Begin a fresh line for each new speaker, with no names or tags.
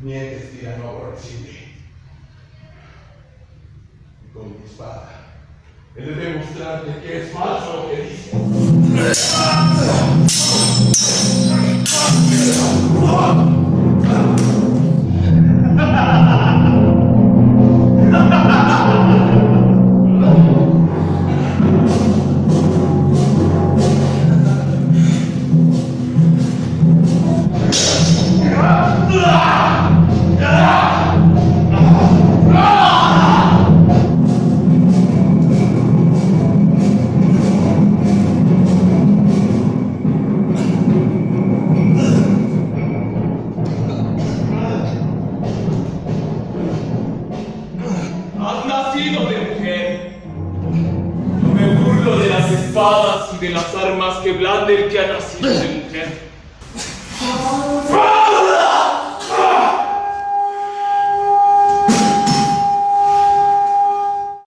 Mientes, tirano aborrecible. Y con mi espada he de demostrarte que es falso lo que dices.
Has nacido de mujer. No me burlo de las espadas y de las armas que blande el que ha nacido de mujer.